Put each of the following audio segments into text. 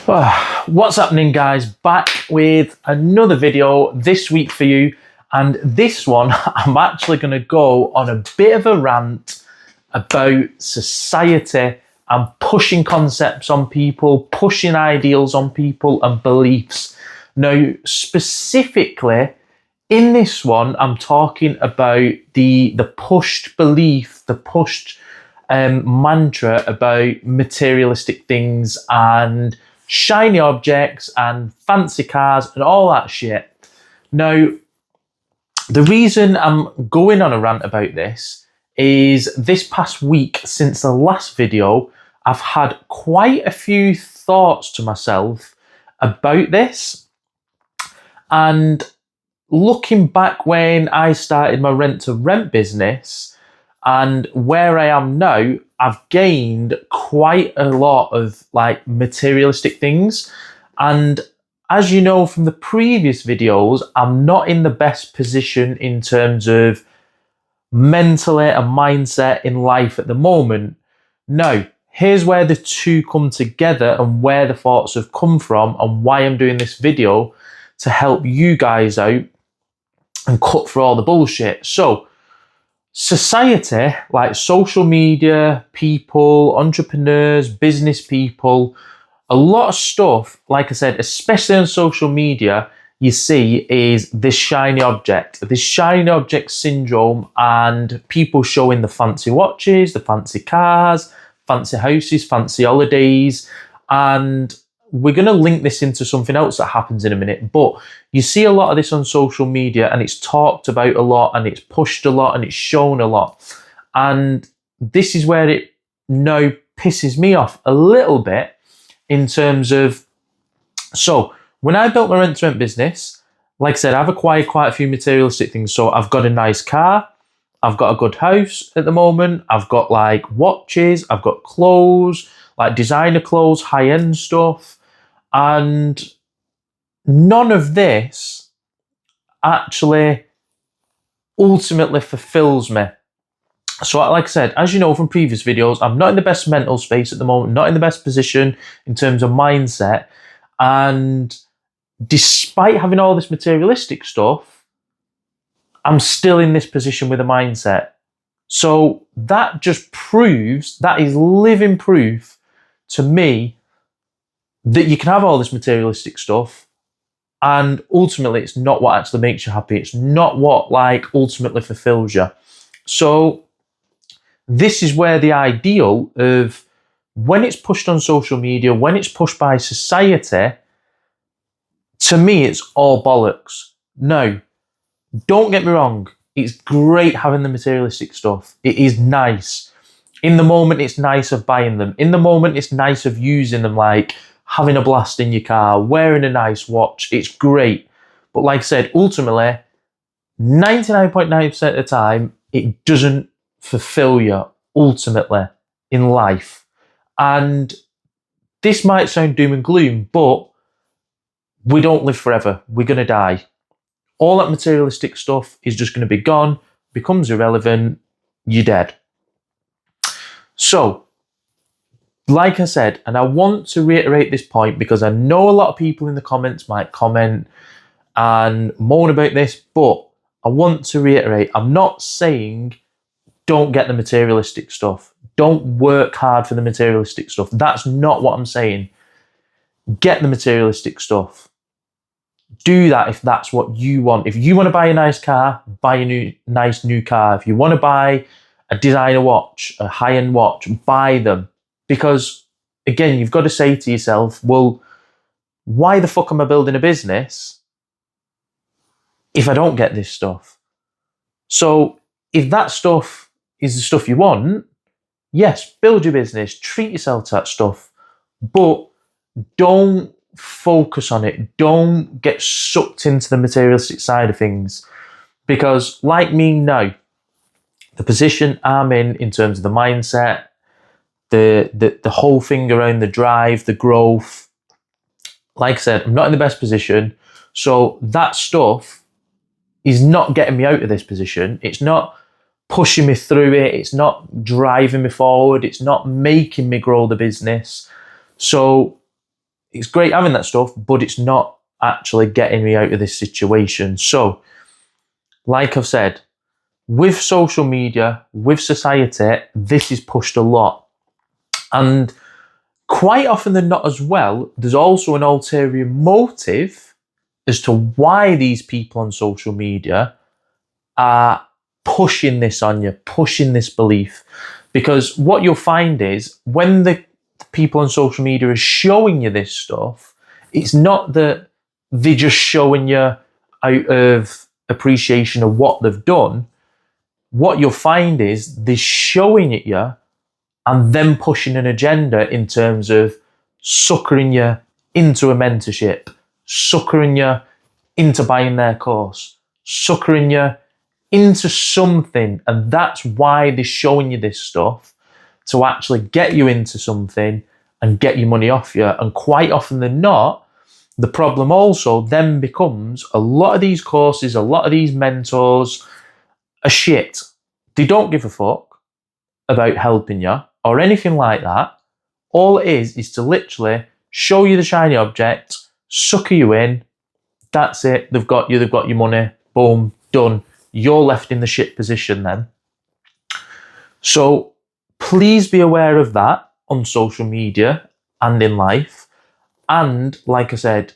What's happening, guys? Back with another video this week for you, and this one I'm actually going to go on a bit of a rant about society and pushing concepts on people, pushing ideals on people and beliefs. Now, specifically in this one, I'm talking about the pushed belief, the pushed mantra about materialistic things and shiny objects and fancy cars and all that shit. Now, the reason I'm going on a rant about this is this past week, since the last video, I've had quite a few thoughts to myself about this. And looking back when I started my rent-to-rent business and where I am now, I've gained quite a lot of materialistic things. And as you know from the previous videos, I'm not in the best position in terms of mentally and mindset in life at the moment. Now, here's where the two come together and where the thoughts have come from and why I'm doing this video to help you guys out and cut through all the bullshit. So, society, like social media, people, entrepreneurs, business people, a lot of stuff, like I said, especially on social media, you see is this shiny object syndrome, and people showing the fancy watches, the fancy cars, fancy houses, fancy holidays. And we're going to link this into something else that happens in a minute, but you see a lot of this on social media and it's talked about a lot and it's pushed a lot and it's shown a lot. And this is where it now pisses me off a little bit in terms of, so when I built my rent-to-rent business, like I said, I've acquired quite a few materialistic things. So I've got a nice car, I've got a good house at the moment, I've got like watches, I've got clothes, like designer clothes, high-end stuff. And none of this actually ultimately fulfills me. So like I said, as you know from previous videos, I'm not in the best mental space at the moment, not in the best position in terms of mindset. And despite having all this materialistic stuff, I'm still in this position with a mindset. So that just proves, that is living proof to me that you can have all this materialistic stuff and ultimately it's not what actually makes you happy. It's not what ultimately fulfills you. So this is where the ideal of when it's pushed on social media, when it's pushed by society, to me, it's all bollocks. No, don't get me wrong. It's great having the materialistic stuff. It is nice. In the moment, it's nice of buying them. In the moment, it's nice of using them, like having a blast in your car, wearing a nice watch. It's great. But like I said, ultimately, 99.9% of the time, it doesn't fulfill you ultimately in life. And this might sound doom and gloom, but we don't live forever. We're going to die. All that materialistic stuff is just going to be gone, becomes irrelevant, you're dead. So, like I said, and I want to reiterate this point because I know a lot of people in the comments might comment and moan about this, but I want to reiterate, I'm not saying don't get the materialistic stuff. Don't work hard for the materialistic stuff. That's not what I'm saying. Get the materialistic stuff. Do that if that's what you want. If you want to buy a nice car, buy a nice new car. If you want to buy a designer watch, a high-end watch, buy them. Because, again, you've got to say to yourself, well, why the fuck am I building a business if I don't get this stuff? So if that stuff is the stuff you want, yes, build your business, treat yourself to that stuff, but don't focus on it. Don't get sucked into the materialistic side of things. Because like me now, the position I'm in terms of the mindset, the whole thing around the drive, the growth, like I said, I'm not in the best position. So that stuff is not getting me out of this position. It's not pushing me through it. It's not driving me forward. It's not making me grow the business. So it's great having that stuff, but it's not actually getting me out of this situation. So, like I've said, with social media, with society, this is pushed a lot. And quite often than not as well, there's also an ulterior motive as to why these people on social media are pushing this on you, pushing this belief. Because what you'll find is when the people on social media are showing you this stuff, it's not that they're just showing you out of appreciation of what they've done. What you'll find is they're showing it you and then pushing an agenda in terms of suckering you into a mentorship, suckering you into buying their course, suckering you into something. And that's why they're showing you this stuff, to actually get you into something and get your money off you. And quite often than not, the problem also then becomes a lot of these courses, a lot of these mentors are shit. They don't give a fuck about helping you or anything like that. All it is to literally show you the shiny object, sucker you in. That's it. They've got you. They've got your money. Boom, done. You're left in the shit position then. So please be aware of that on social media and in life. And like I said,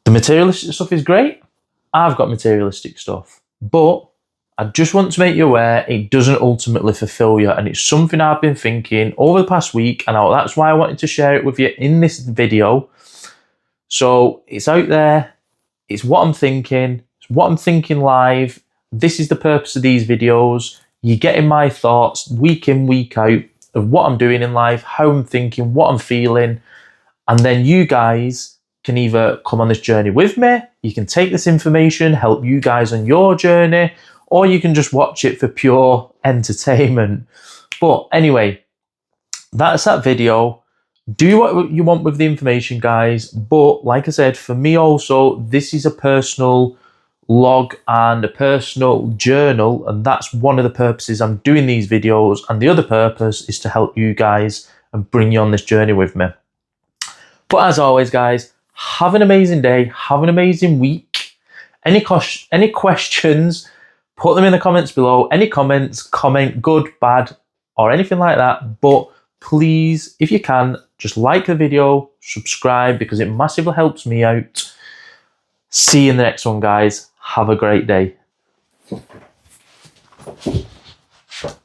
the materialistic stuff is great. I've got materialistic stuff, but I just want to make you aware it doesn't ultimately fulfill you. And it's something I've been thinking over the past week, and that's why I wanted to share it with you in this video. So it's out there. It's what I'm thinking. It's what I'm thinking live. This is the purpose of these videos. You're getting my thoughts week in, week out of what I'm doing in life, how I'm thinking, what I'm feeling. And then you guys can either come on this journey with me, you can take this information, help you guys on your journey, or you can just watch it for pure entertainment. But anyway, that's that video. Do what you want with the information, guys. But like I said, for me also, this is a personal log and a personal journal, and that's one of the purposes I'm doing these videos. And the other purpose is to help you guys and bring you on this journey with me. But as always, guys, have an amazing day. Have an amazing week. Any questions, put them in the comments below. Any comments, comment good, bad, or anything like that. But please, if you can, just like the video, subscribe, because it massively helps me out. See you in the next one, guys. Have a great day.